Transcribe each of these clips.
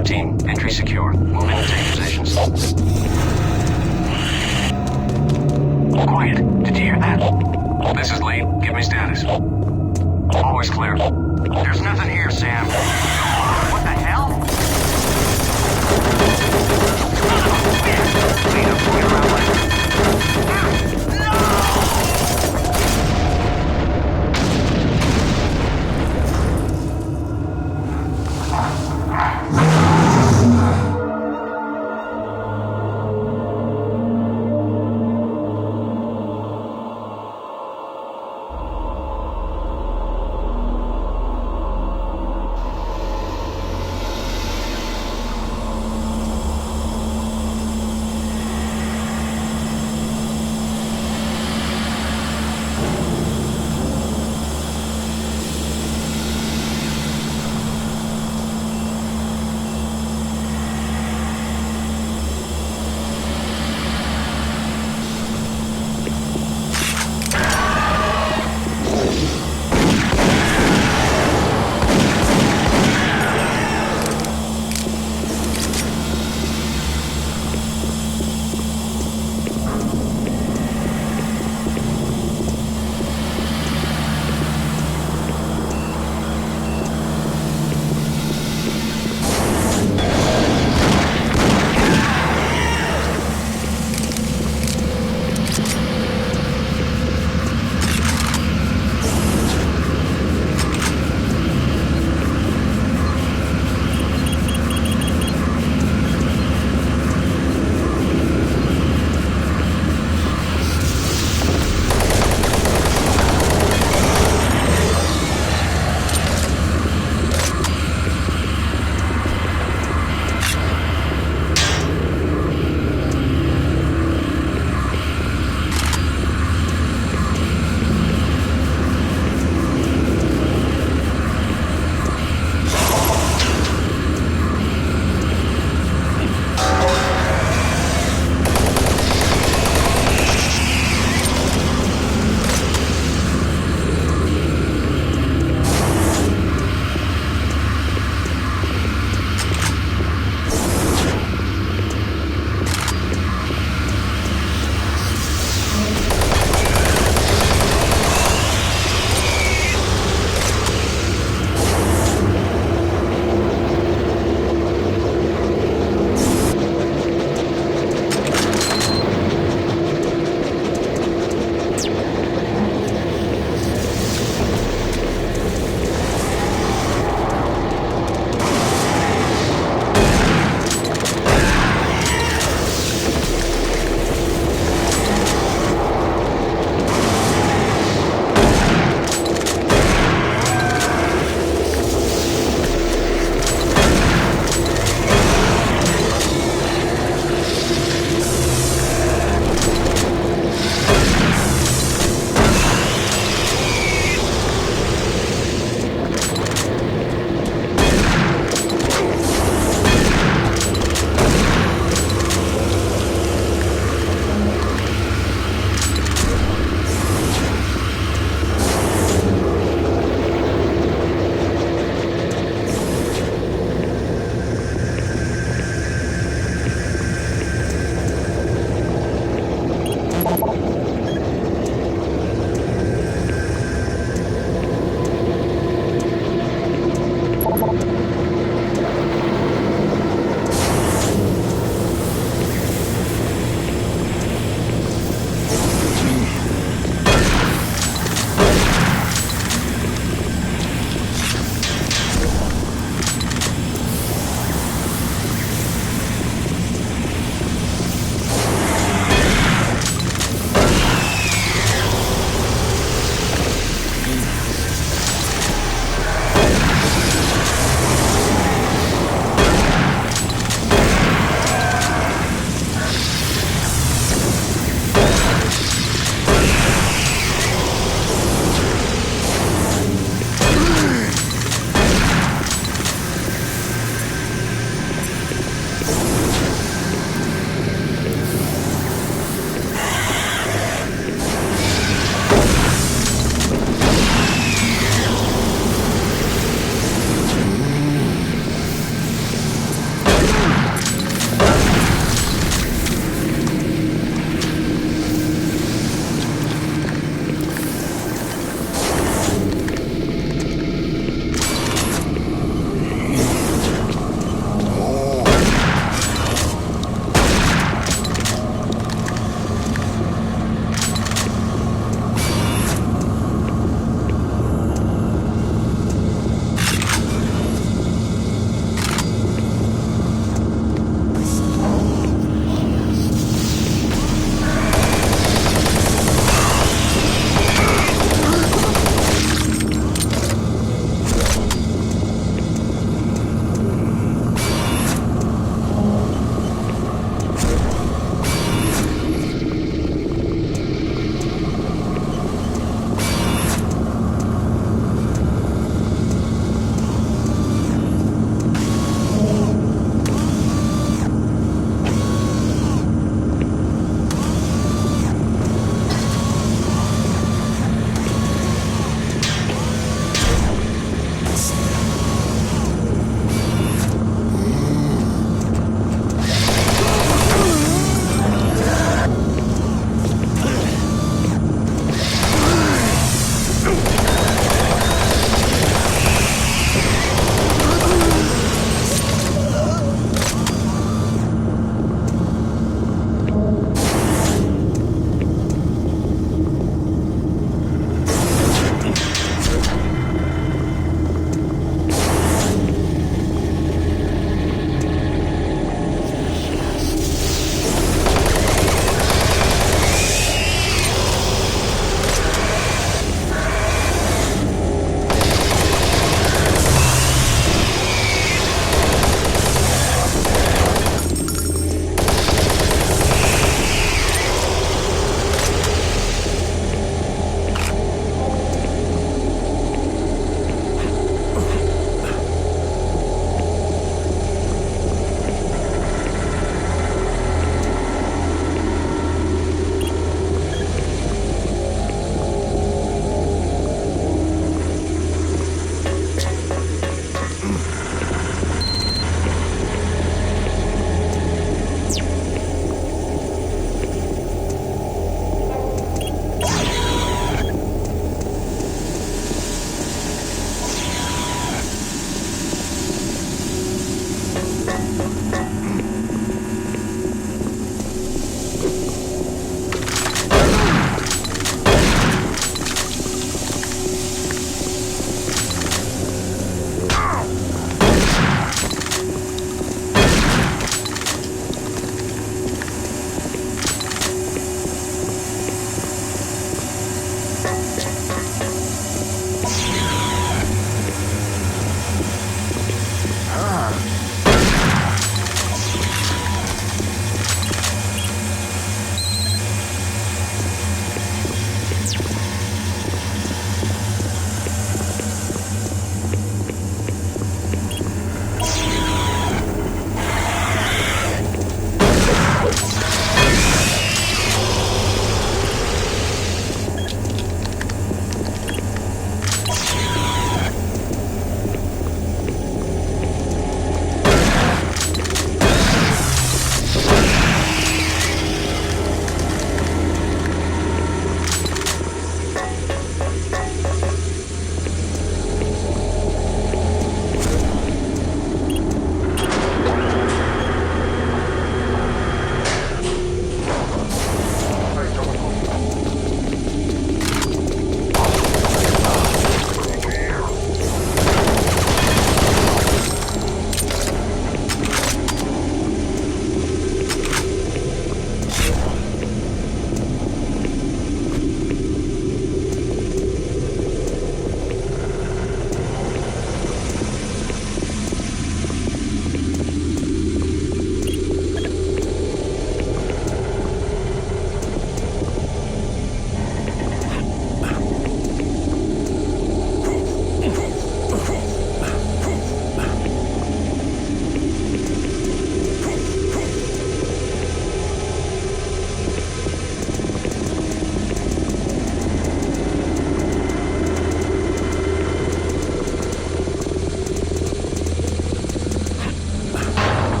Bravo team, entry secure. Move in and take positions. Quiet. Did you hear that? This is Lee. Give me status. Always clear. There's nothing here, Sam. What the hell? Lead up, get around left.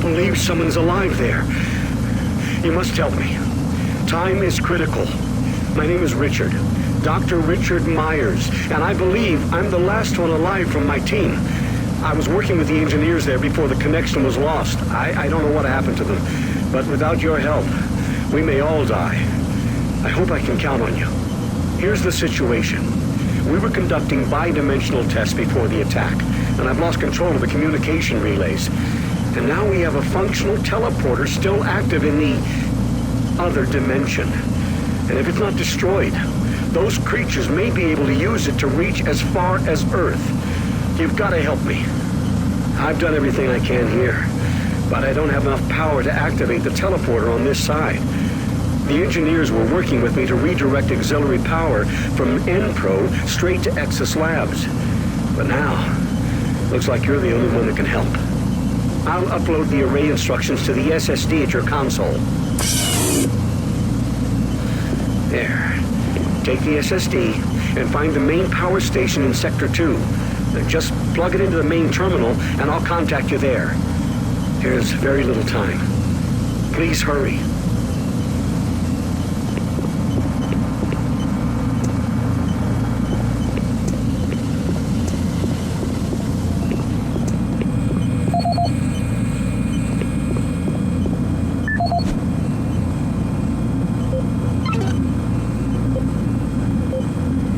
believe someone's alive there. You must help me. Time is critical. My name is Richard. Dr. Richard Myers, and I believe I'm the last one alive from my team. I was working with the engineers there before the connection was lost. I don't know what happened to them, but without your help, we may all die. I hope I can count on you. Here's the situation. We were conducting bi-dimensional tests before the attack, and I've lost control of the communication relays. And now we have a functional teleporter still active in the other dimension. And if it's not destroyed, those creatures may be able to use it to reach as far as Earth. You've got to help me. I've done everything I can here, but I don't have enough power to activate the teleporter on this side. The engineers were working with me to redirect auxiliary power from Enpro straight to Exis Labs. But now, looks like you're the only one that can help. I'll upload the array instructions to the SSD at your console. There. Take the SSD and find the main power station in Sector 2. Just plug it into the main terminal and I'll contact you there. There's very little time. Please hurry.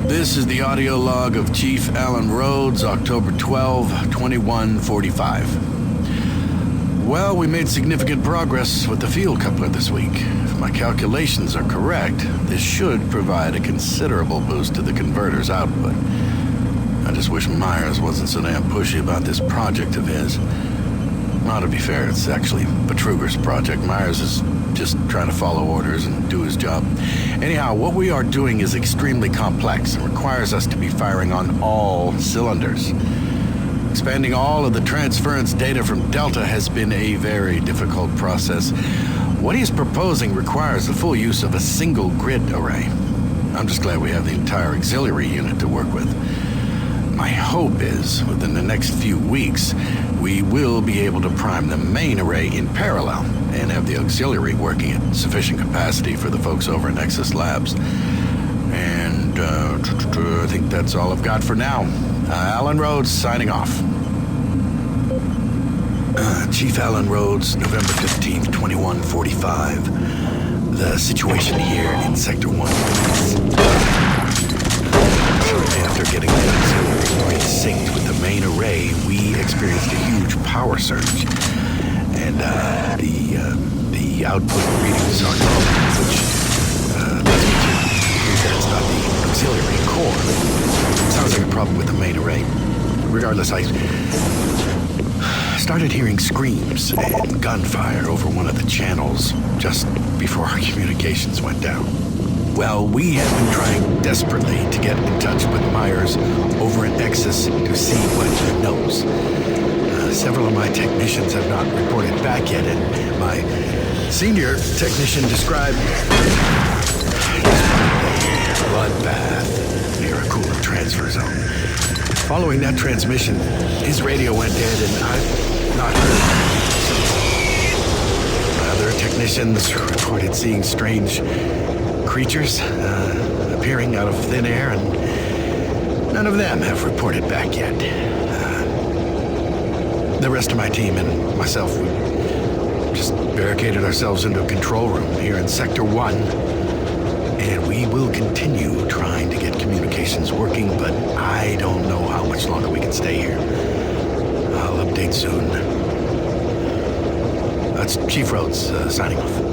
This is the audio log of Chief Alan Rhodes, October 12, 2145. Well, we made significant progress with the field coupler this week. If my calculations are correct, this should provide a considerable boost to the converter's output. I just wish Myers wasn't so damn pushy about this project of his. Well, to be fair, it's actually Betruger's project. Myers is just trying to follow orders and do his job. Anyhow, what we are doing is extremely complex and requires us to be firing on all cylinders. Expanding all of the transference data from Delta has been a very difficult process. What he is proposing requires the full use of a single grid array. I'm just glad we have the entire auxiliary unit to work with. My hope is, within the next few weeks, we will be able to prime the main array in parallel and have the auxiliary working at sufficient capacity for the folks over in Exis Labs. And I think that's all I've got for now. Alan Rhodes signing off. Chief Alan Rhodes, November 15th, 2145. The situation here in Sector 1. After getting the auxiliary synced with the main array, we experienced a huge power surge. And the output readings are normal, which leads me to conclude that it's not the auxiliary core. Sounds like a problem with the main array. Regardless, I started hearing screams and gunfire over one of the channels just before our communications went down. Well, we have been trying desperately to get in touch with Myers over in Exis to see what he knows. Several of my technicians have not reported back yet, and my senior technician described a bloodbath near a coolant transfer zone. Following that transmission, his radio went dead, and I've not heard. Other technicians reported seeing strange creatures appearing out of thin air, and none of them have reported back yet. The rest of my team and myself, we just barricaded ourselves into a control room here in Sector 1, and we will continue trying to get communications working, but I don't know how much longer we can stay here. I'll update soon. That's Chief Rhodes signing off.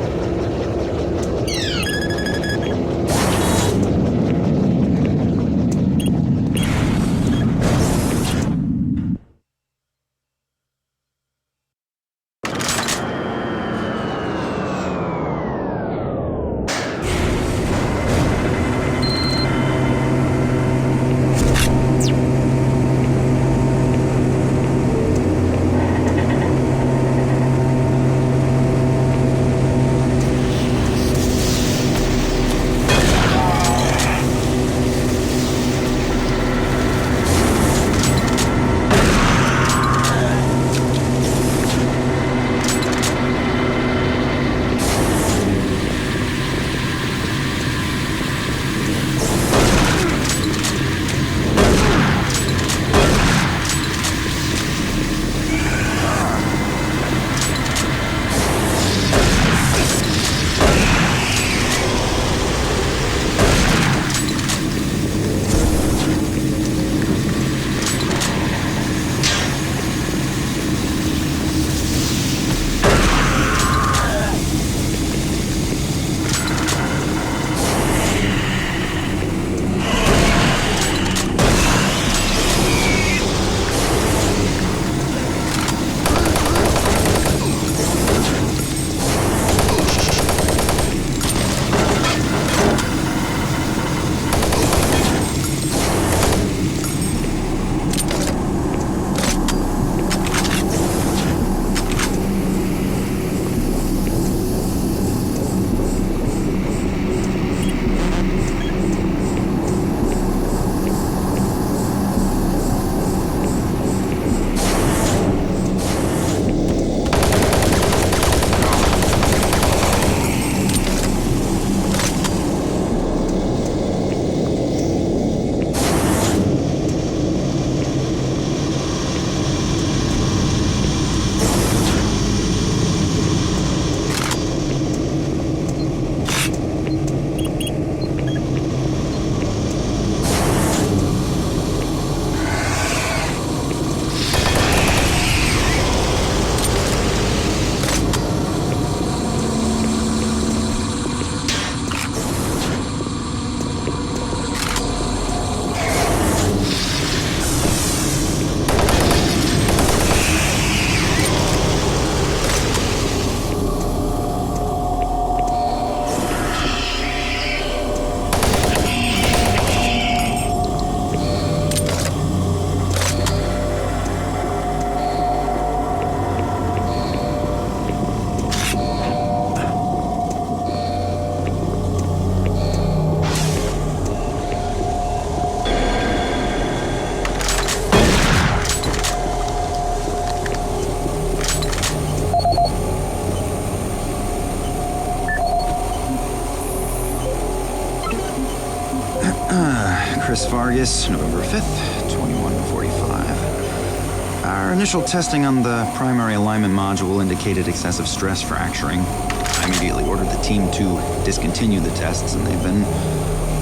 Chris Vargas, November 5th, 21:45. Our initial testing on the primary alignment module indicated excessive stress fracturing. I immediately ordered the team to discontinue the tests, and they've been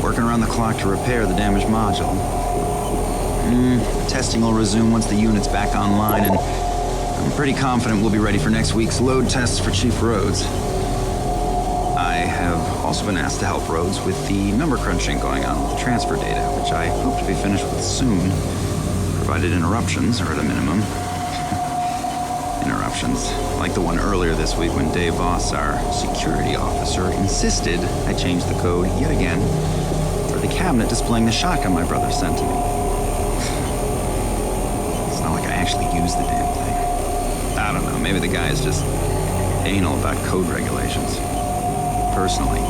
working around the clock to repair the damaged module. Testing will resume once the unit's back online, and I'm pretty confident we'll be ready for next week's load tests for Chief Rhodes. I have also been asked to help Rhodes with the number crunching going on with the transfer data, which I hope to be finished with soon, provided interruptions are at a minimum. Interruptions, like the one earlier this week when Dave Voss, our security officer, insisted I change the code yet again for the cabinet displaying the shotgun my brother sent to me. It's not like I actually used the damn thing. I don't know, maybe the guy is just anal about code regulations. Personally,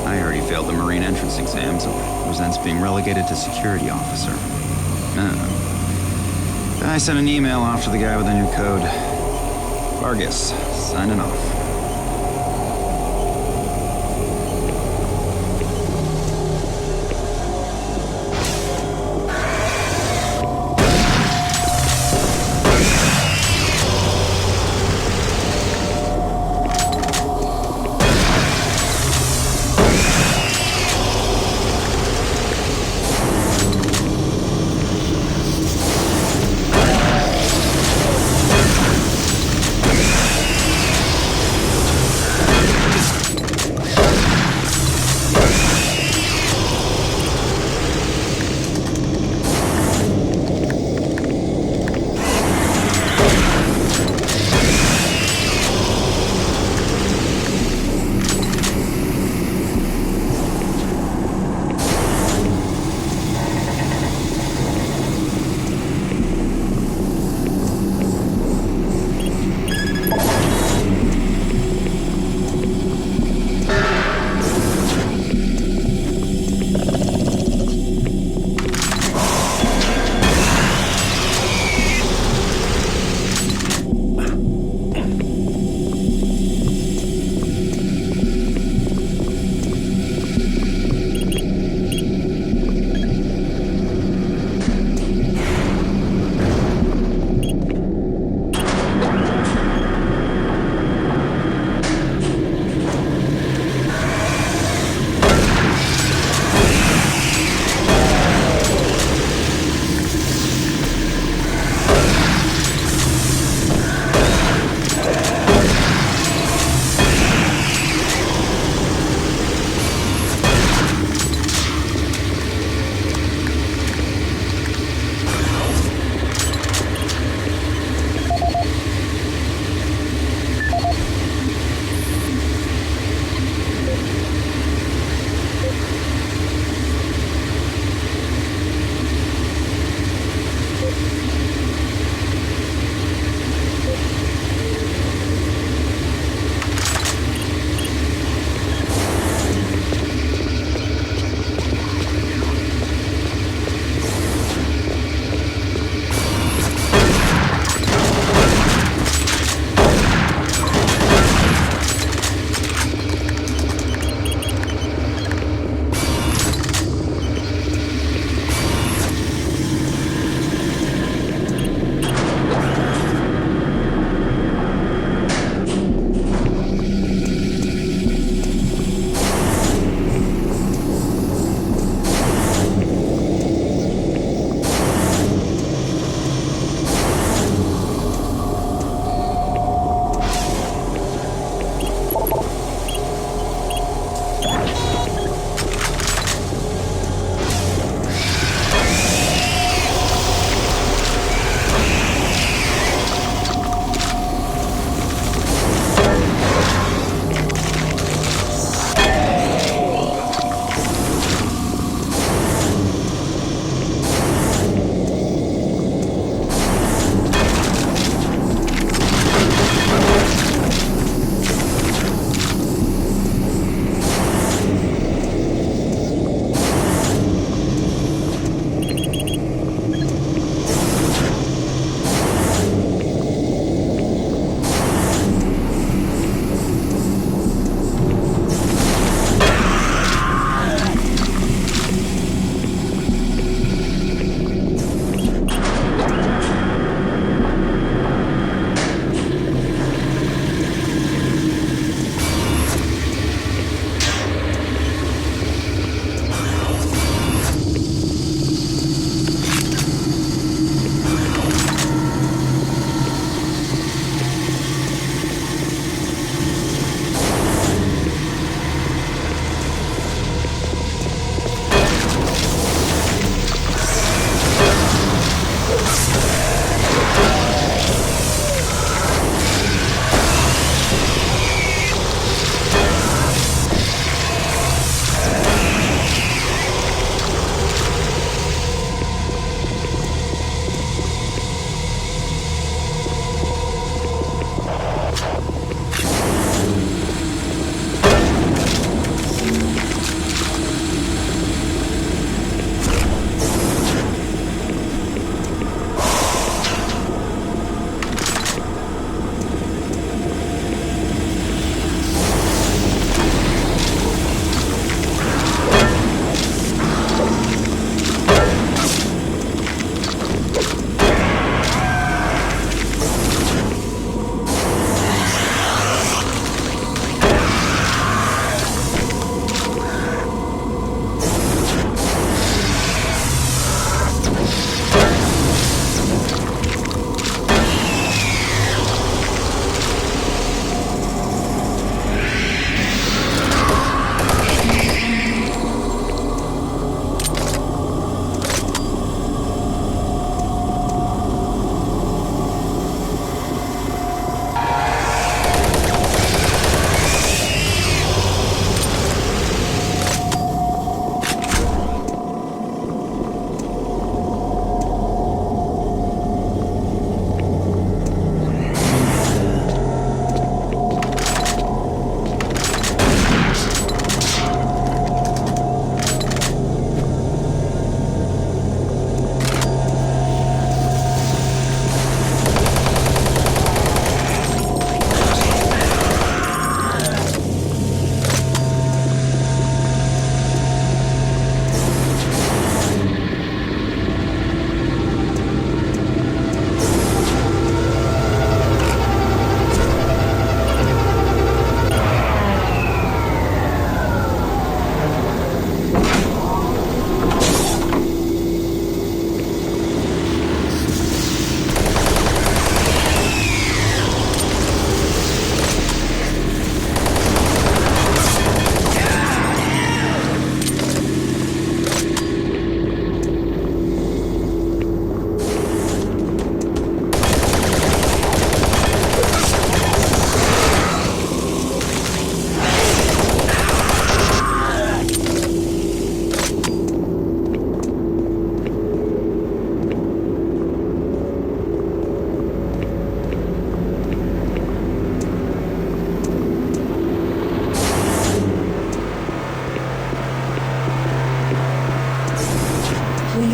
I heard he failed the Marine entrance exam, so resents being relegated to security officer. I sent an email off to the guy with the new code. Vargas, signing off.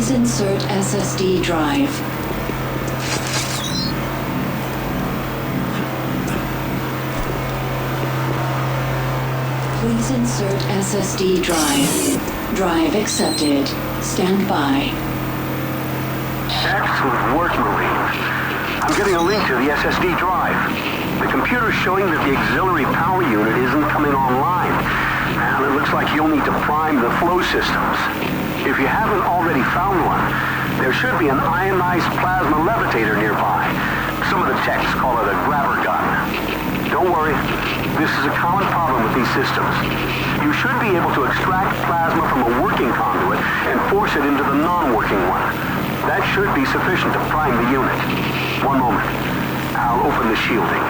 Please insert SSD drive. Please insert SSD drive. Drive accepted. Stand by. Excellent work, Marine. I'm getting a link to the SSD drive. The computer's showing that the auxiliary power unit isn't coming online. And it looks like you'll need to prime the flow systems. If you haven't already found one, there should be an ionized plasma levitator nearby. Some of the techs call it a grabber gun. Don't worry, this is a common problem with these systems. You should be able to extract plasma from a working conduit and force it into the non-working one. That should be sufficient to prime the unit. One moment. I'll open the shielding.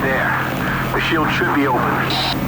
There. The shield should be open.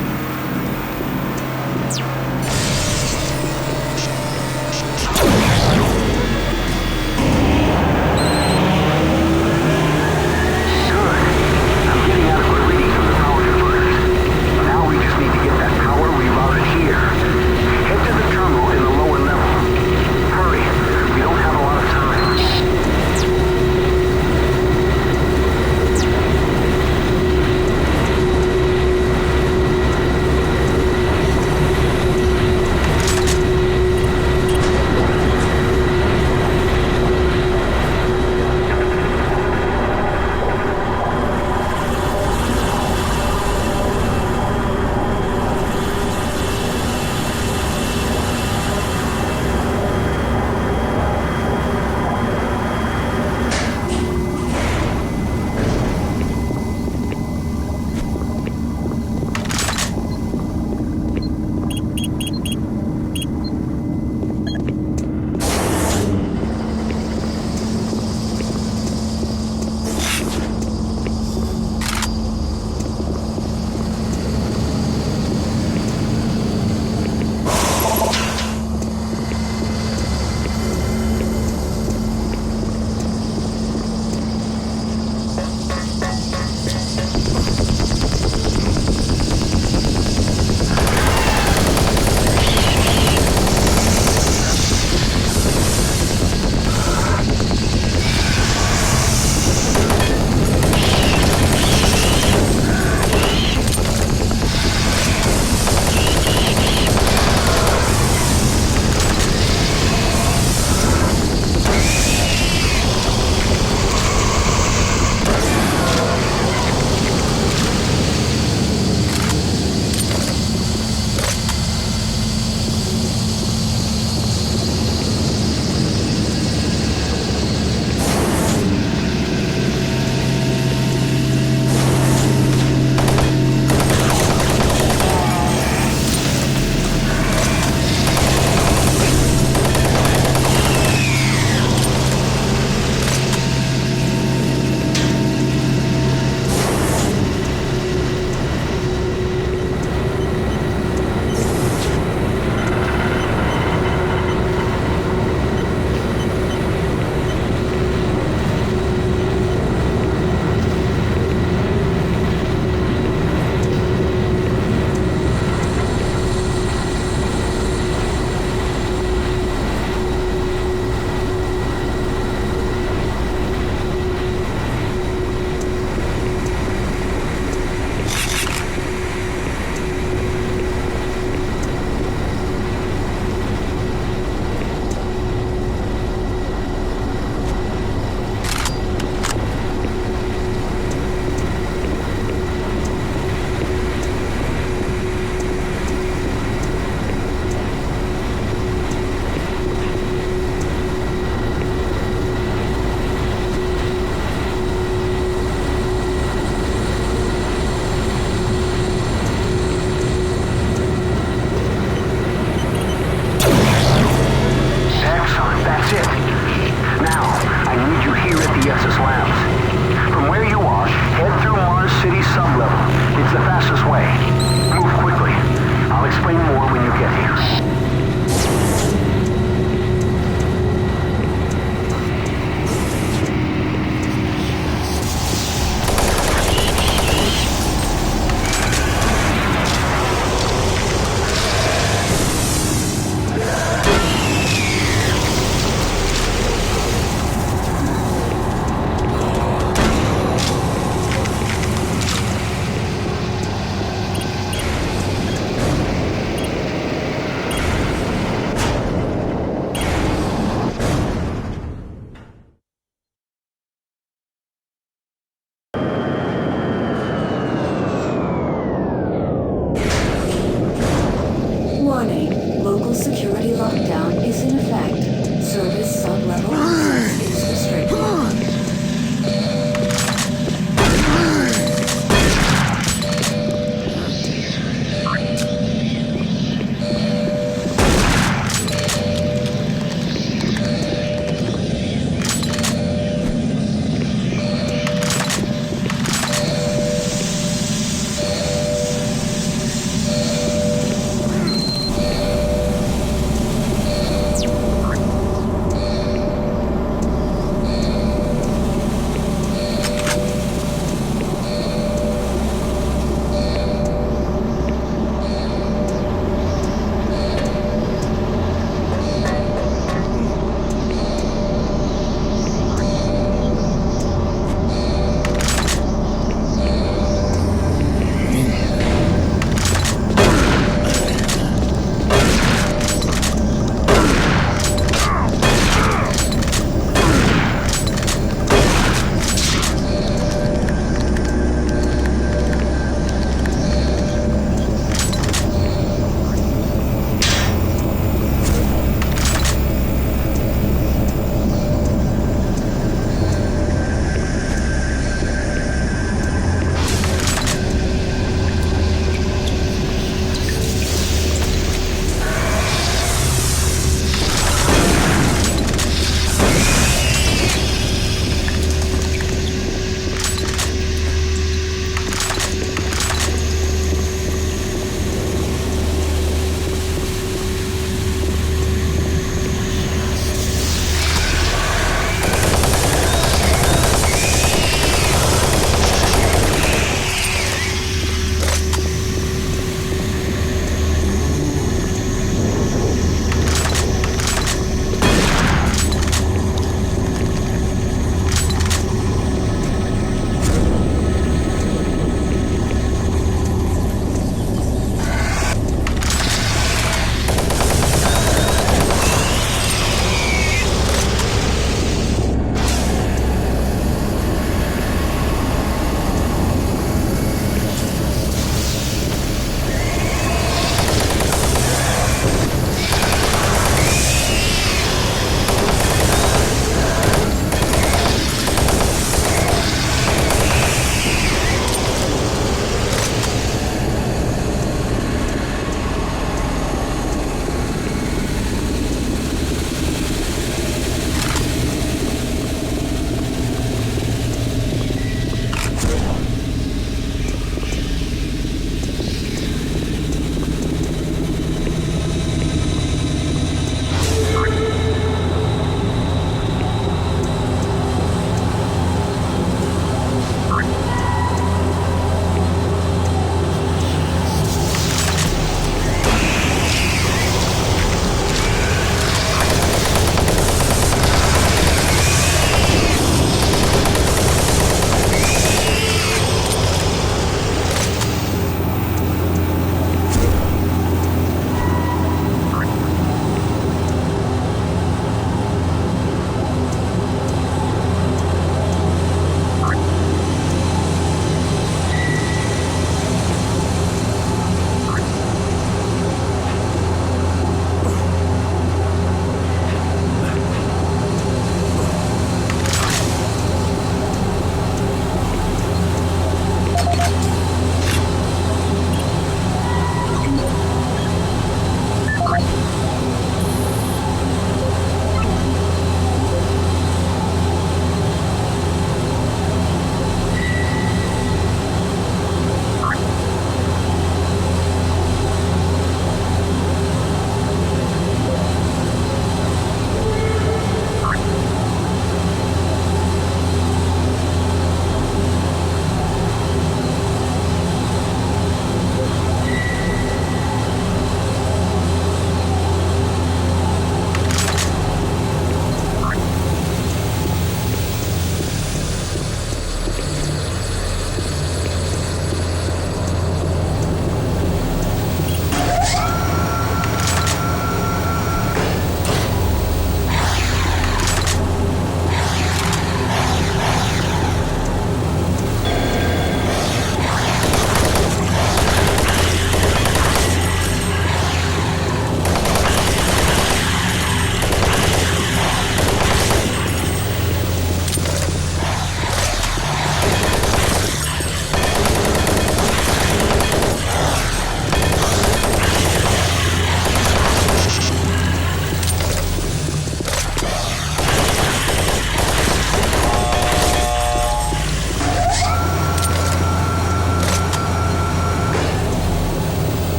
in effect. Service sub-level access is restricted.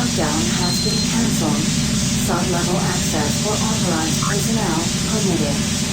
Lockdown has been cancelled. Sub-level access for authorized personnel permitted.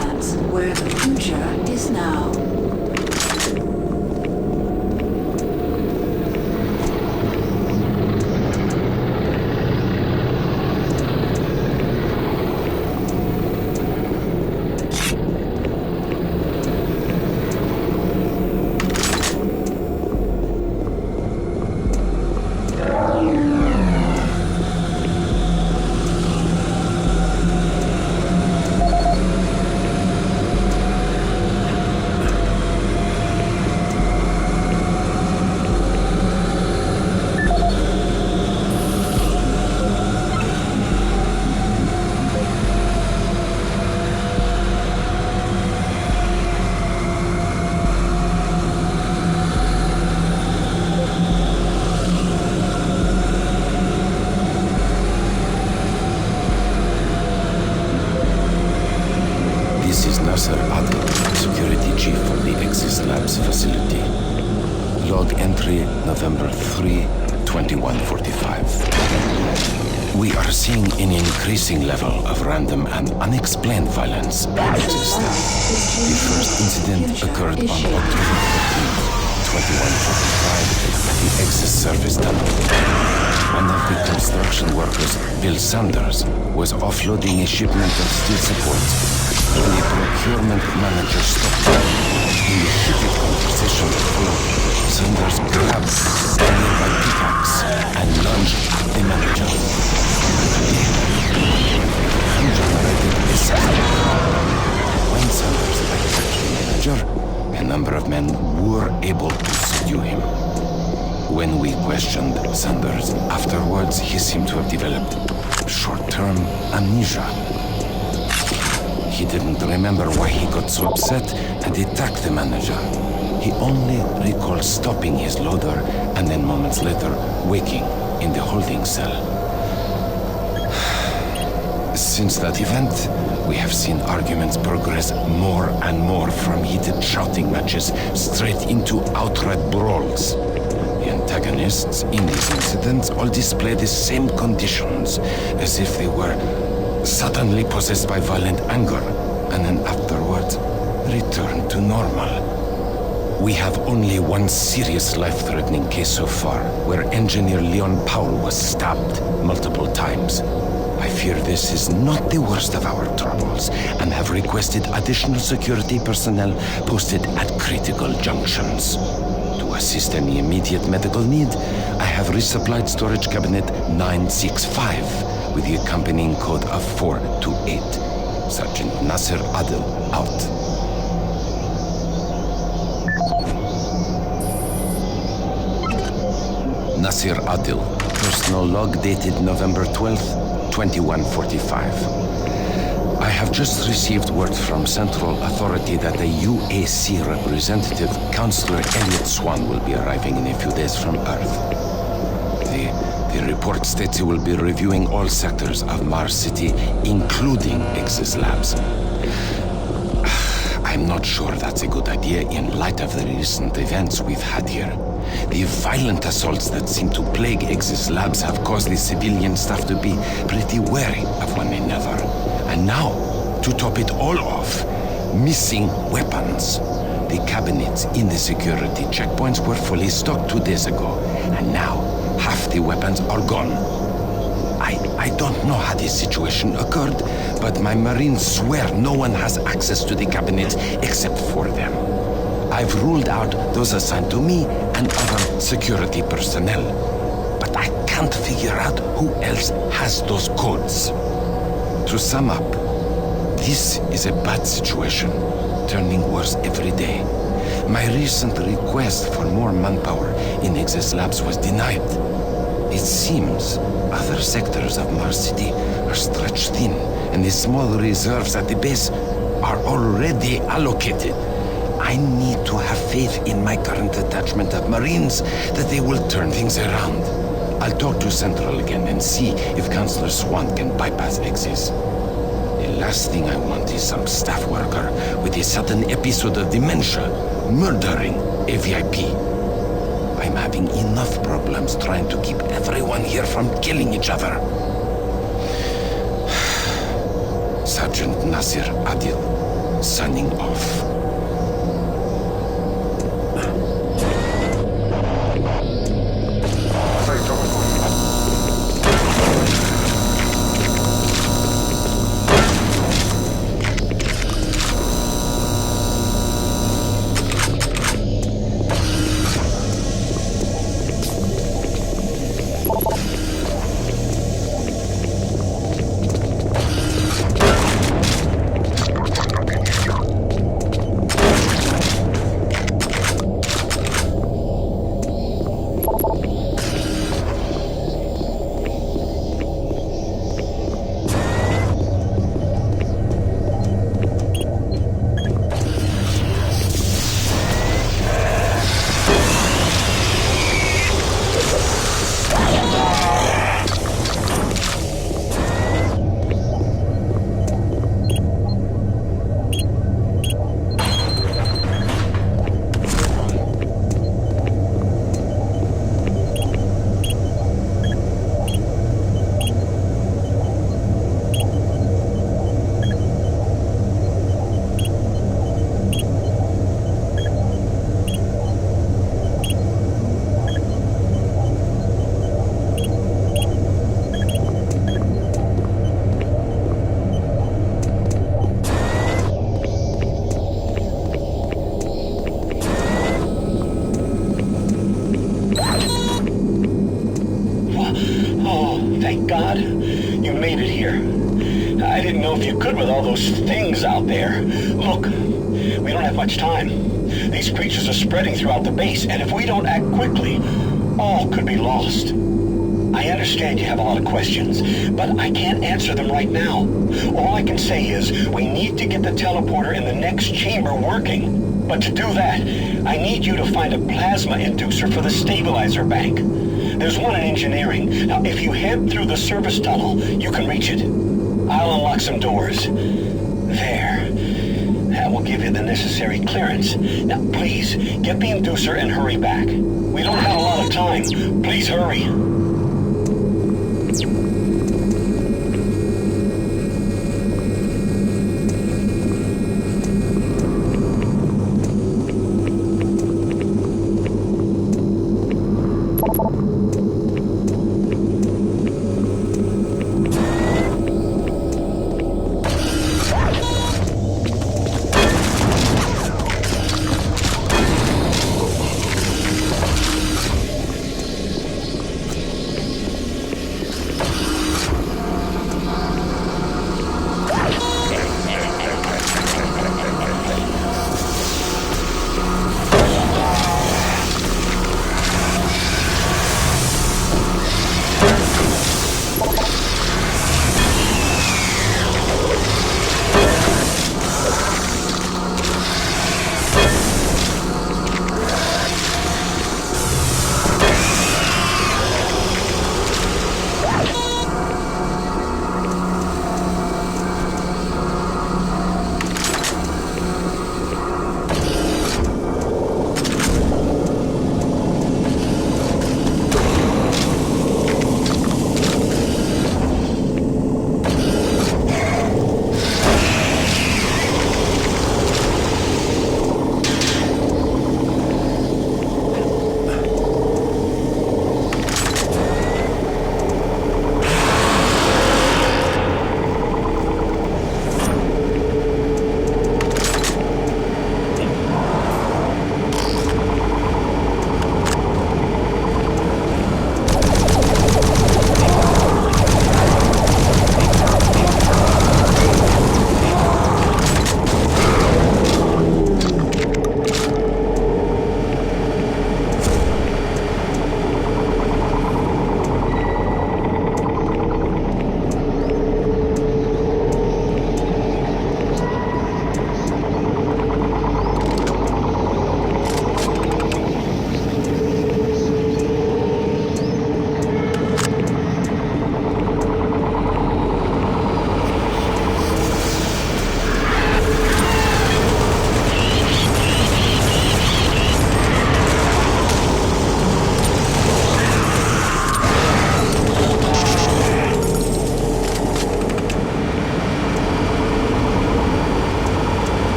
glance where the future is now. Security Chief of the Exis Labs facility. Log entry November 3, 2145. We are seeing an increasing level of random and unexplained violence in Exis Labs. The first incident occurred on October 14, 2145 at the Exis service tunnel. One of the construction workers, Bill Sanders, was offloading a shipment of steel supports. When the procurement manager stopped him, in the heated conversation that followed, Sanders grabbed a nearby pickaxe and lunged at the manager. When Sanders attacked the manager, a number of men were able to subdue him. When we questioned Sanders afterwards, he seemed to have developed short-term amnesia. He didn't remember why he got so upset and attacked the manager. He only recalled stopping his loader and then moments later waking in the holding cell. Since that event, we have seen arguments progress more and more from heated shouting matches straight into outright brawls. The antagonists in these incidents all display the same conditions, as if they were suddenly possessed by violent anger, and then afterwards return to normal. We have only one serious life-threatening case so far, where engineer Leon Powell was stabbed multiple times. I fear this is not the worst of our troubles, and have requested additional security personnel posted at critical junctions. To assist any immediate medical need, I have resupplied storage cabinet 965 with the accompanying code of 428. Sergeant Nasser Adil, out. Nasser Adil, personal log dated November 12th, 2145. I have just received word from Central Authority that the UAC representative, Councillor Elliot Swan, will be arriving in a few days from Earth. The report states he will be reviewing all sectors of Mars City, including Exis Labs. I'm not sure that's a good idea in light of the recent events we've had here. The violent assaults that seem to plague Exis Labs have caused the civilian staff to be pretty wary of one another. And now, to top it all off, missing weapons. The cabinets in the security checkpoints were fully stocked 2 days ago, and now half the weapons are gone. I don't know how this situation occurred, but my Marines swear no one has access to the cabinets except for them. I've ruled out those assigned to me and other security personnel, but I can't figure out who else has those codes. To sum up, this is a bad situation, turning worse every day. My recent request for more manpower in Exis Labs was denied. It seems other sectors of Mars City are stretched thin, and the small reserves at the base are already allocated. I need to have faith in my current detachment of Marines that they will turn things around. I'll talk to Central again and see if Councillor Swan can bypass Exis. The last thing I want is some staff worker with a sudden episode of dementia murdering a VIP. I'm having enough problems trying to keep everyone here from killing each other. Sergeant Nasser Adil, signing off. Out there. Look, we don't have much time. These creatures are spreading throughout the base, and if we don't act quickly, all could be lost. I understand you have a lot of questions, but I can't answer them right now. All I can say is we need to get the teleporter in the next chamber working. But to do that, I need you to find a plasma inducer for the stabilizer bank. There's one in engineering. Now, if you head through the service tunnel, you can reach it. I'll unlock some doors. There. That will give you the necessary clearance. Now, please, get the inducer and hurry back. We don't have a lot of time. Please hurry.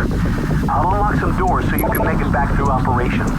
Sector. I'll unlock some doors so you can make it back through operations.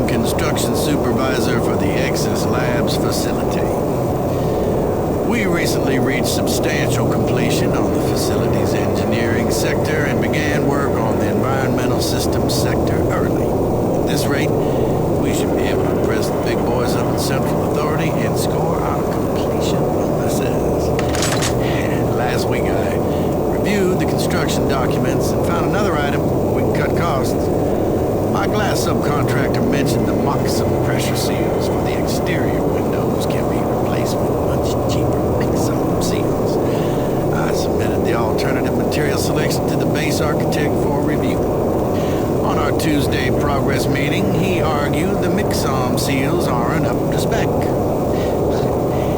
Construction Supervisor for the Exis Labs facility. We recently reached substantial completion on the facility's engineering sector and began work on the environmental systems sector early. At this rate, we should be able to impress the big boys up in Central Authority and score our completion bonuses. And last week I reviewed the construction documents and found another item we can cut costs. My glass subcontractor mentioned the Moxum pressure seals for the exterior windows can be replaced with much cheaper Moxum seals. I submitted the alternative material selection to the base architect for review. On our Tuesday progress meeting, he argued the Moxum seals aren't up to spec.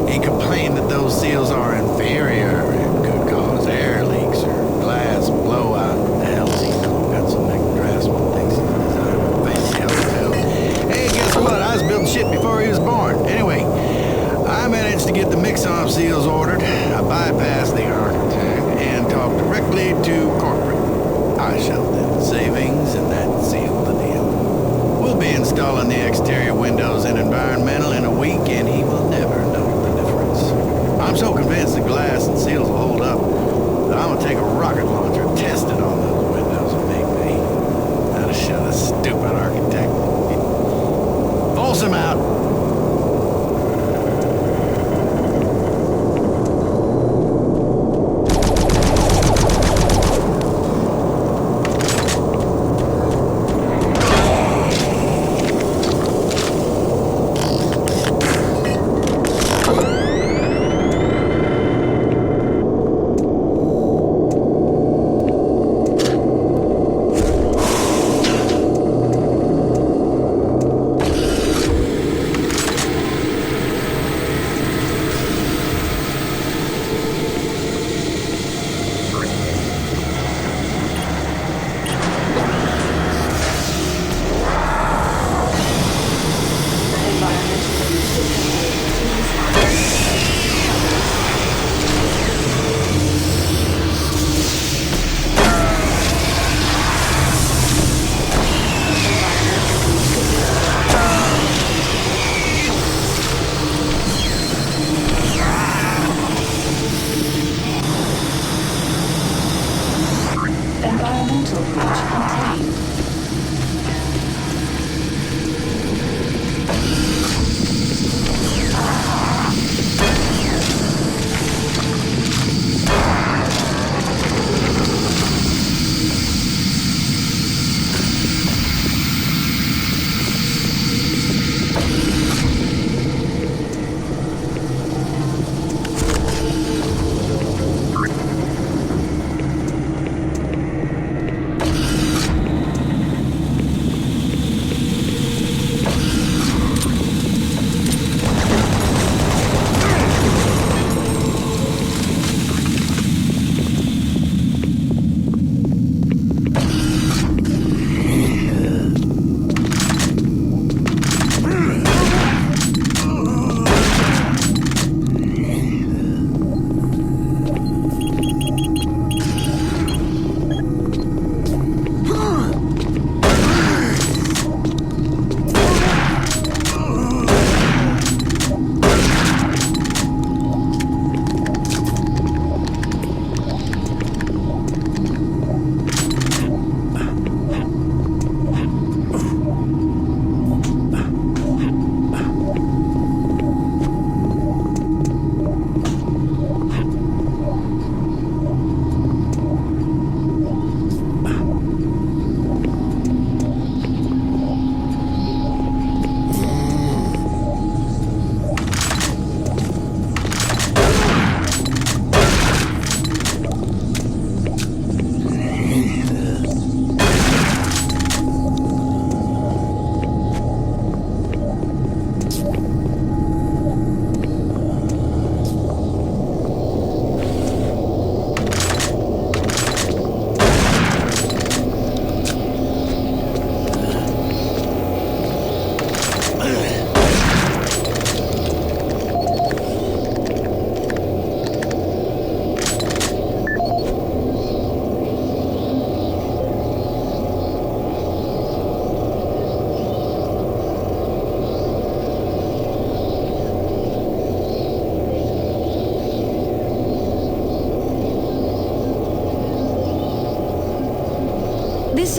He complained that those seals are inferior and could cause air leaks or glass blowout. What the hell's he doing? Got some neck draftsman thinks he's designing a fancy hotel. Hey, guess what? I was building shit before he was born. Anyway, I managed to get the Moxum seals ordered. I bypassed the architect and talked directly to corporate. I showed them the savings and that sealed the deal. We'll be installing the exterior windows in environmental in a week and he will never know the difference. I'm so convinced the glass and seals will hold up that I'm gonna take a rocket launcher and test it on those windows and make me. That'll show the stupid architect. Folsom out.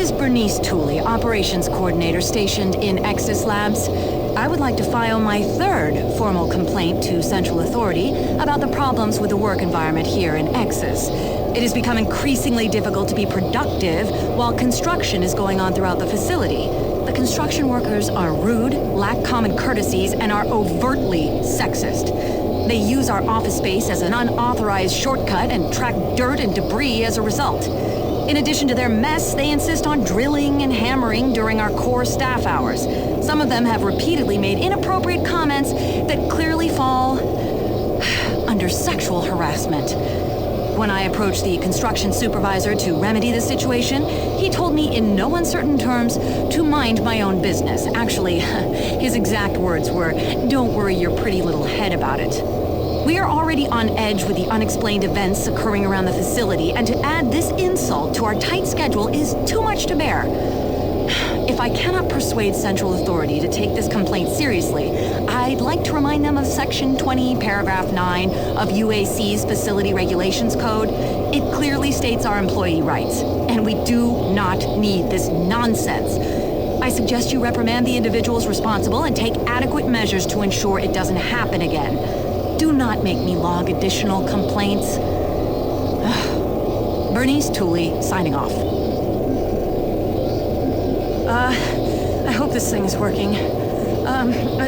is Bernice Tooley, Operations Coordinator stationed in Exis Labs. I would like to file my third formal complaint to Central Authority about the problems with the work environment here in Exis. It has become increasingly difficult to be productive while construction is going on throughout the facility. The construction workers are rude, lack common courtesies, and are overtly sexist. They use our office space as an unauthorized shortcut and track dirt and debris as a result. In addition to their mess, they insist on drilling and hammering during our core staff hours. Some of them have repeatedly made inappropriate comments that clearly fall under sexual harassment. When I approached the construction supervisor to remedy the situation, he told me in no uncertain terms to mind my own business. Actually, his exact words were, "Don't worry your pretty little head about it." We are already on edge with the unexplained events occurring around the facility, and to add this insult to our tight schedule is too much to bear. If I cannot persuade Central Authority to take this complaint seriously, I'd like to remind them of Section 20, Paragraph 9 of UAC's Facility Regulations Code. It clearly states our employee rights, and we do not need this nonsense. I suggest you reprimand the individuals responsible and take adequate measures to ensure it doesn't happen again. Do not make me log additional complaints. Bernice Tooley, signing off. I hope this thing is working.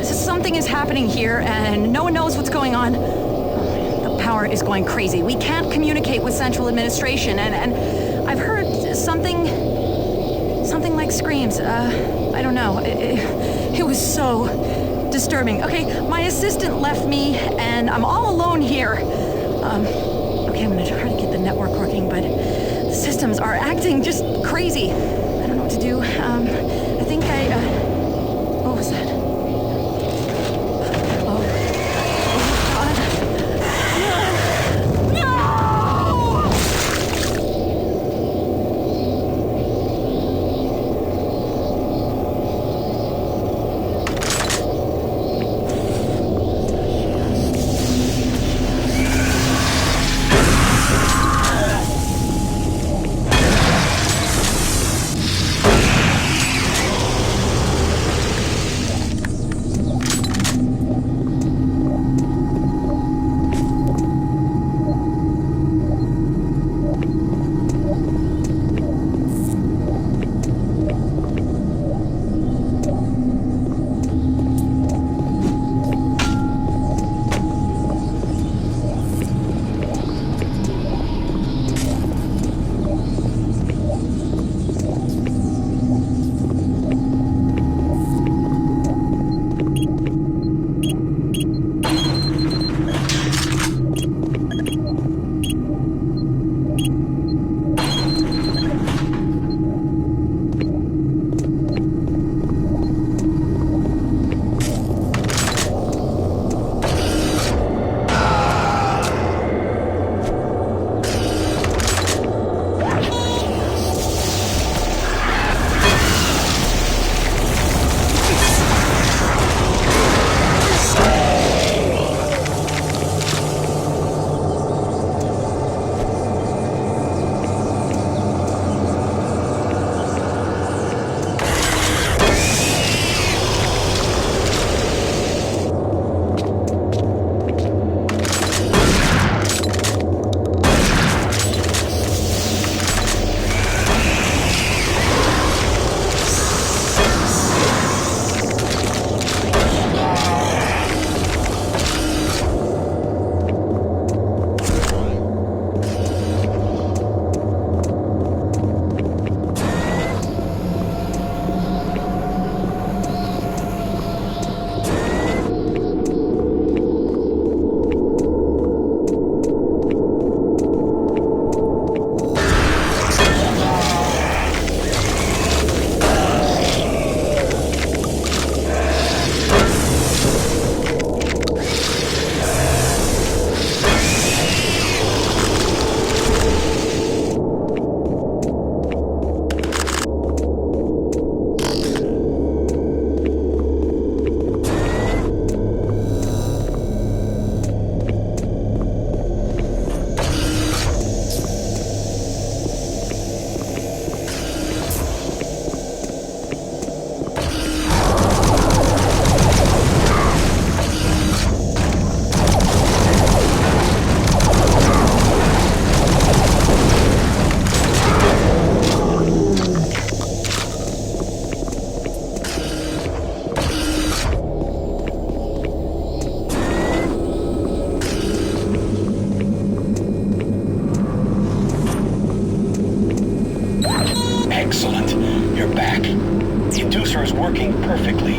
Something is happening here, and no one knows what's going on. The power is going crazy. We can't communicate with Central Administration, and I've heard something like screams. I don't know. It was so disturbing. Okay, my assistant left me, and I'm all alone here. Okay, I'm gonna try to get the network working, but the systems are acting just crazy. I don't know what to do. I think what was that? Oh God. No!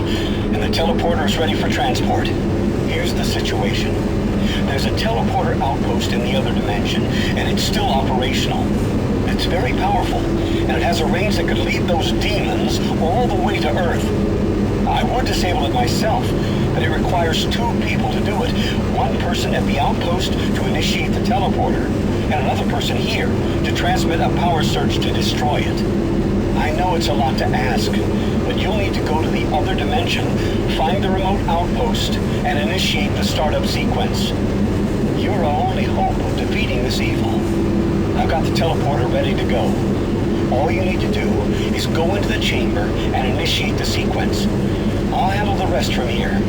and the teleporter is ready for transport. Here's the situation. There's a teleporter outpost in the other dimension, and it's still operational. It's very powerful, and it has a range that could lead those demons all the way to Earth. I would disable it myself, but it requires 2 people to do it. One person at the outpost to initiate the teleporter, and another person here to transmit a power surge to destroy it. I know it's a lot to ask, but you'll need to go to the other dimension, find the remote outpost, and initiate the startup sequence. You're our only hope of defeating this evil. I've got the teleporter ready to go. All you need to do is go into the chamber and initiate the sequence. I'll handle the rest from here.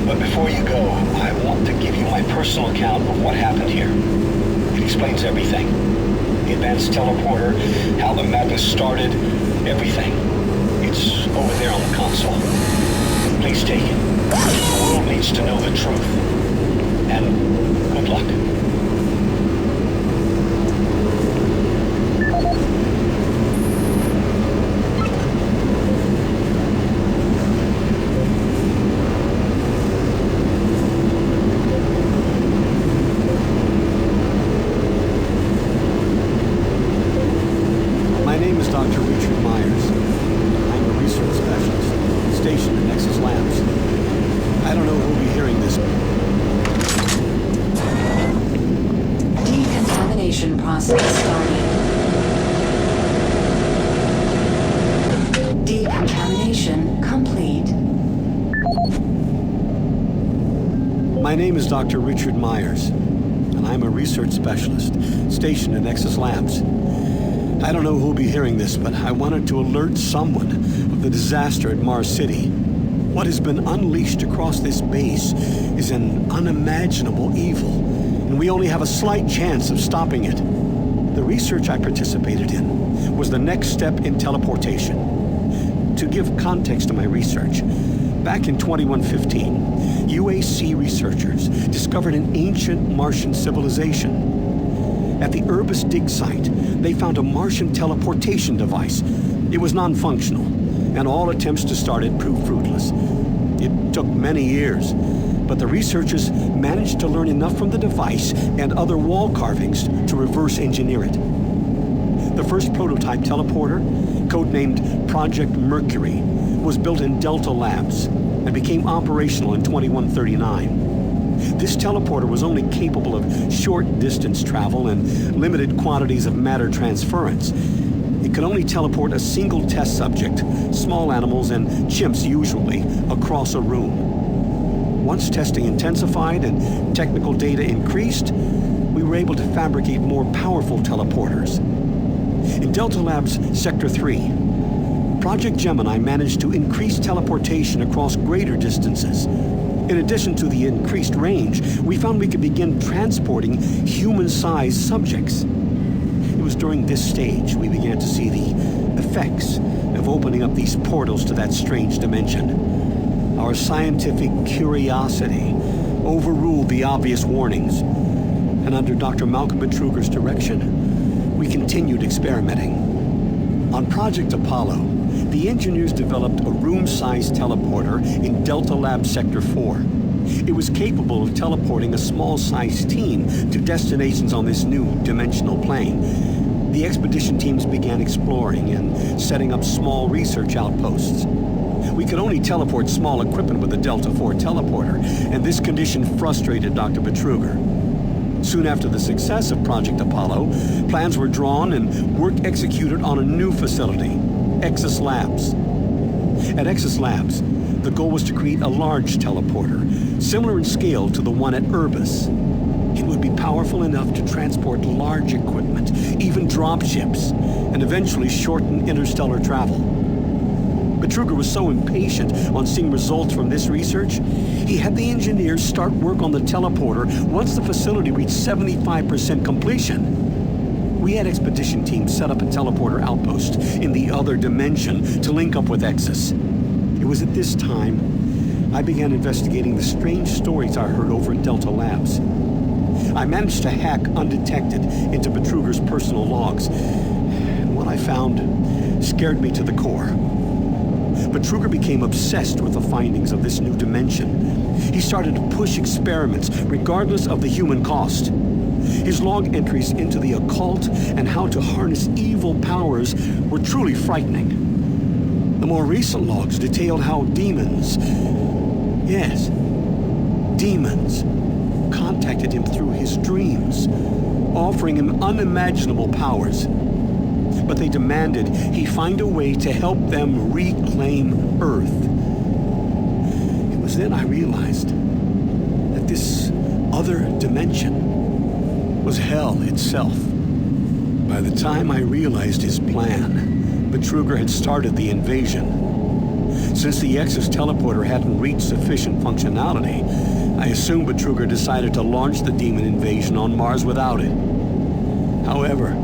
But before you go, I want to give you my personal account of what happened here. It explains everything. The advanced teleporter, how the madness started, everything. It's over there on the console. Please take it. The world needs to know the truth. And good luck. Dr. Richard Myers. I'm a research specialist stationed at Exis Labs. I don't know who'll be hearing this. Decontamination process started. Decontamination complete. My name is Dr. Richard Myers, and I'm a research specialist stationed at Exis Labs. I don't know who'll be hearing this, but I wanted to alert someone of the disaster at Mars City. What has been unleashed across this base is an unimaginable evil, and we only have a slight chance of stopping it. The research I participated in was the next step in teleportation. To give context to my research, back in 2115, UAC researchers discovered an ancient Martian civilization. At the Urbis dig site, they found a Martian teleportation device. It was non-functional, and all attempts to start it proved fruitless. It took many years, but the researchers managed to learn enough from the device and other wall carvings to reverse engineer it. The first prototype teleporter, codenamed Project Mercury, was built in Delta Labs and became operational in 2139. This teleporter was only capable of short distance travel and limited quantities of matter transference. It could only teleport a single test subject, small animals and chimps usually, across a room. Once testing intensified and technical data increased, we were able to fabricate more powerful teleporters. In Delta Labs Sector 3, Project Gemini managed to increase teleportation across greater distances. In addition to the increased range, we found we could begin transporting human-sized subjects. It was during this stage we began to see the effects of opening up these portals to that strange dimension. Our scientific curiosity overruled the obvious warnings, and under Dr. Malcolm Betruger's direction, we continued experimenting. On Project Apollo, the engineers developed a room-sized teleporter in Delta Lab Sector 4. It was capable of teleporting a small-sized team to destinations on this new dimensional plane. The expedition teams began exploring and setting up small research outposts. We could only teleport small equipment with the Delta 4 teleporter, and this condition frustrated Dr. Betruger. Soon after the success of Project Apollo, plans were drawn and work executed on a new facility, Exis Labs. At Exis Labs, the goal was to create a large teleporter, similar in scale to the one at Urbis. It would be powerful enough to transport large equipment, even dropships, and eventually shorten interstellar travel. Betruger was so impatient on seeing results from this research, he had the engineers start work on the teleporter once the facility reached 75% completion. We had expedition teams set up a teleporter outpost in the other dimension to link up with Exis. It was at this time I began investigating the strange stories I heard over at Delta Labs. I managed to hack undetected into Betruger's personal logs, and what I found scared me to the core. But Truger became obsessed with the findings of this new dimension. He started to push experiments, regardless of the human cost. His log entries into the occult and how to harness evil powers were truly frightening. The more recent logs detailed how demons, yes, demons, contacted him through his dreams, offering him unimaginable powers. But they demanded he find a way to help them reclaim Earth. It was then I realized that this other dimension was hell itself. By the time I realized his plan, Betruger had started the invasion. Since the Exis teleporter hadn't reached sufficient functionality, I assumed Betruger decided to launch the demon invasion on Mars without it. However,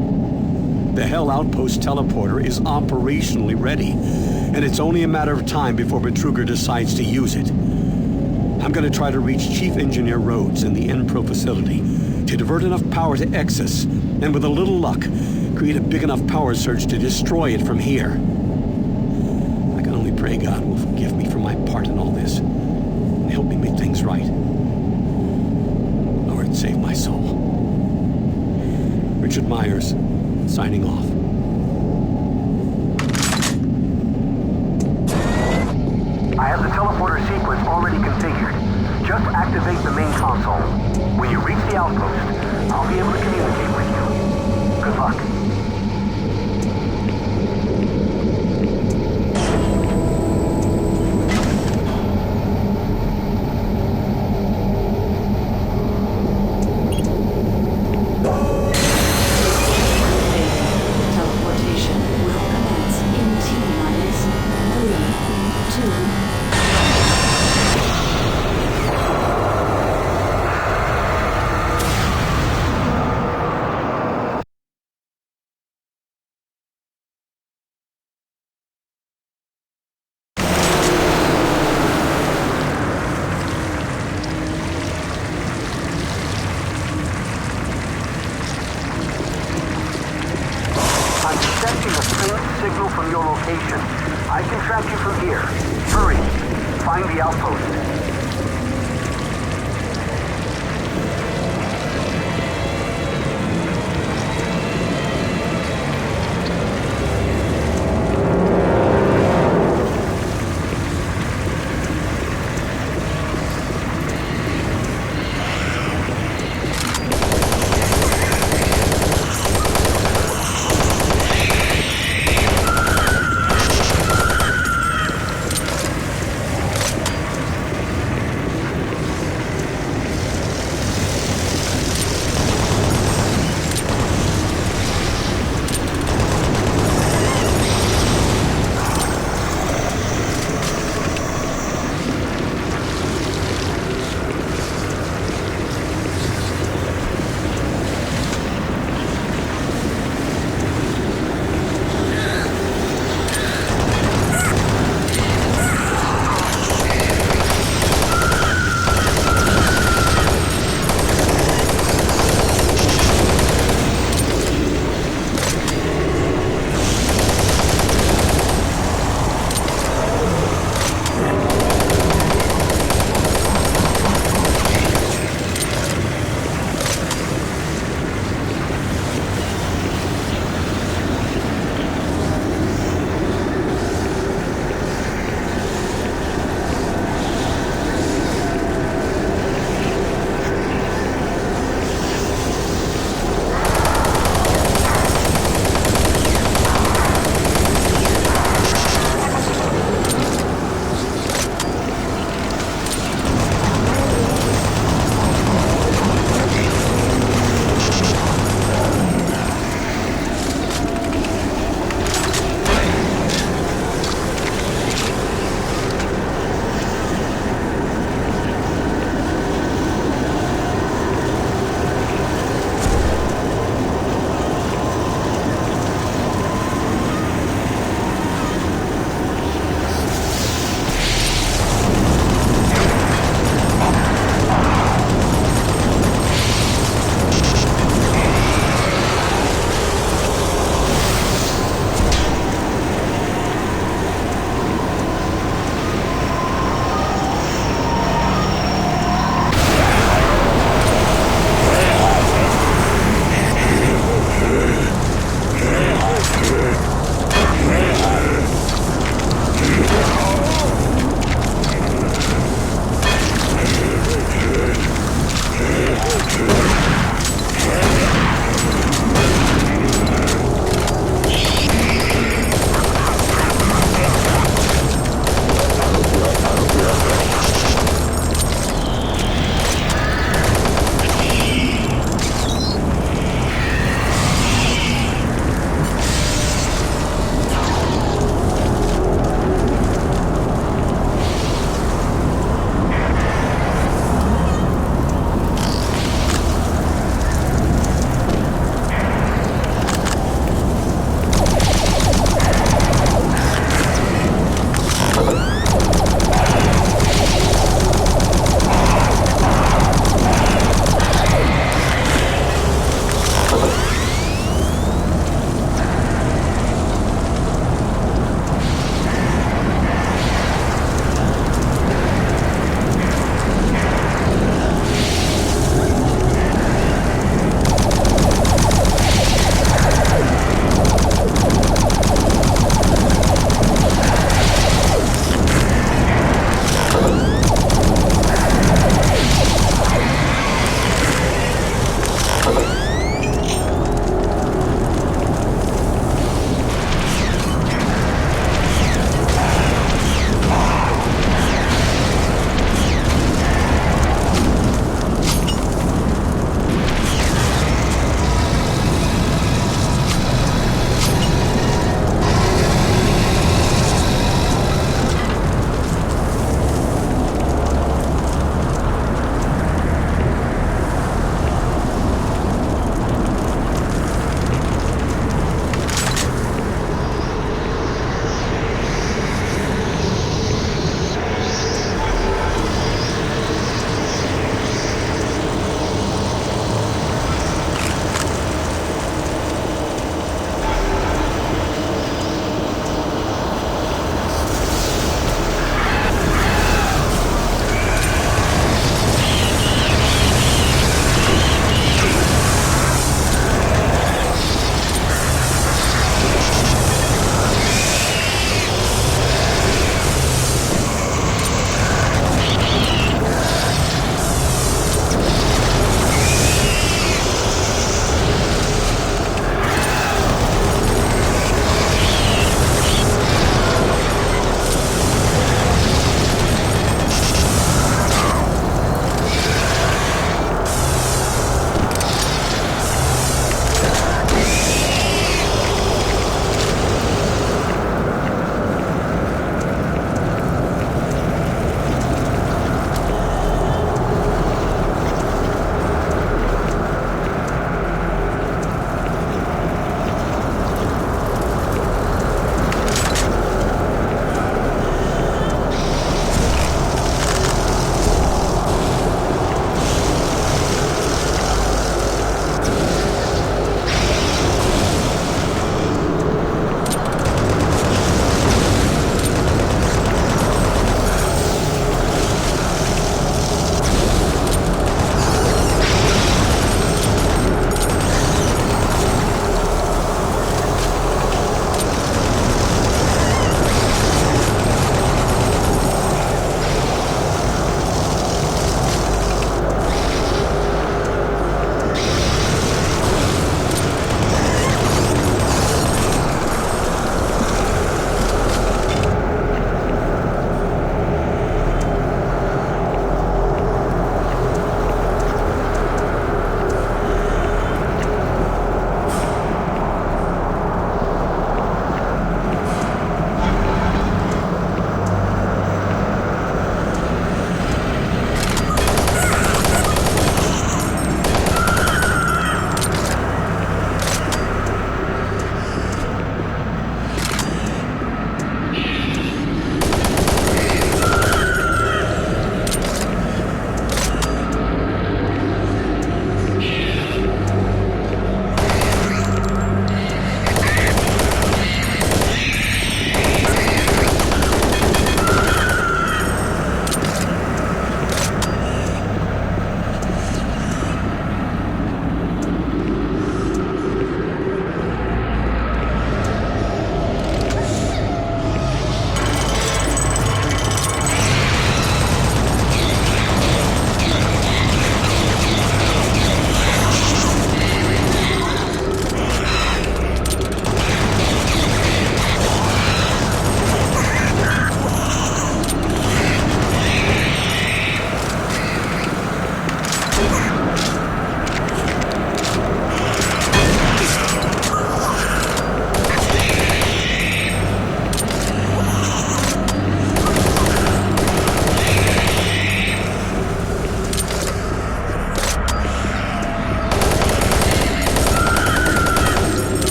the Hell Outpost teleporter is operationally ready, and it's only a matter of time before Betruger decides to use it. I'm going to try to reach Chief Engineer Rhodes in the Enpro facility to divert enough power to Exis, and with a little luck, create a big enough power surge to destroy it from here. I can only pray God will forgive me for my part in all this, and help me make things right. Lord, save my soul. Richard Myers, signing off. I have the teleporter sequence already configured. Just activate the main console. When you reach the outpost, I'll be able to communicate with you. Good luck. Teleportation will commence in T-minus 3, 2, I'm detecting a faint signal from your location. I can track you from here. Hurry. Find the outpost.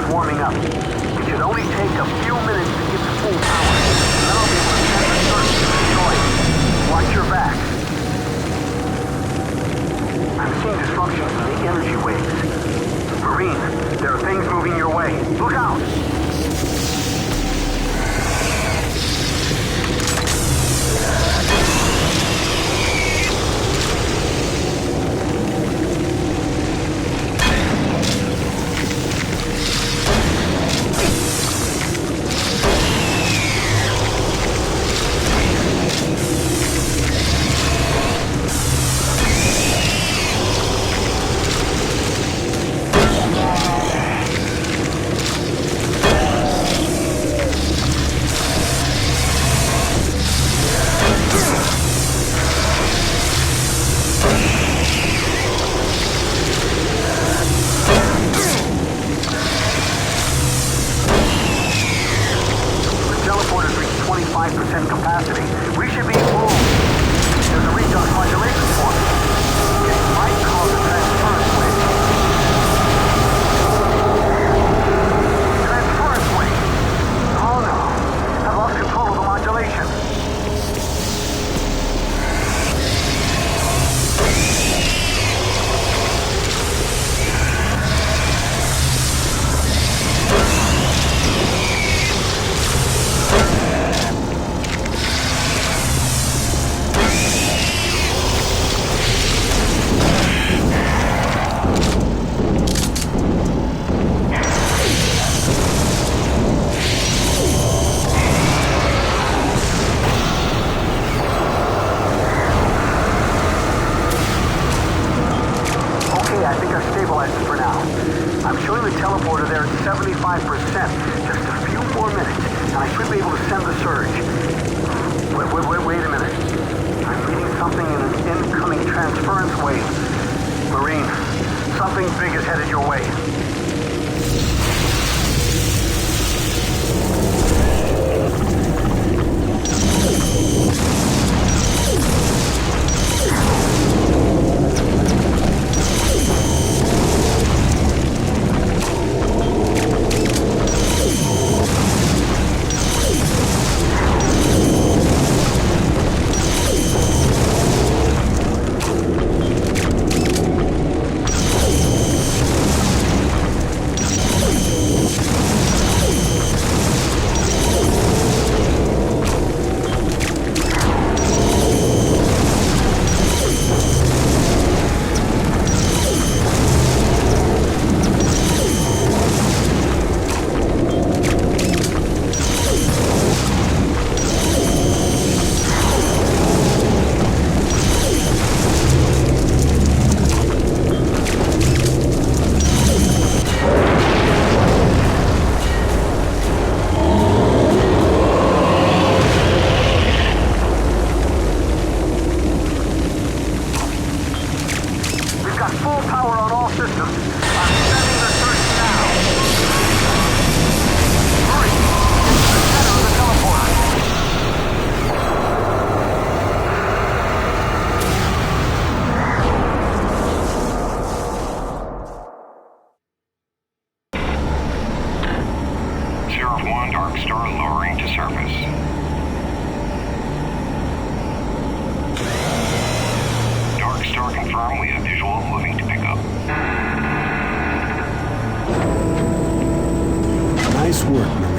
warming up. It should only take a few minutes to get to full power. Then I'll be able to send the search to destroy it. Watch your back. I'm seeing disruptions in the energy waves. Marine, there are things moving your way. Look out! Capacity. We should be full. There's a redox modulation point. It might cause a transference wave. Transference wave? Oh no. I've lost control of the modulation. Wait a minute. I'm reading something in an incoming transference wave. Marine, something big is headed your way. Nice work, Marine.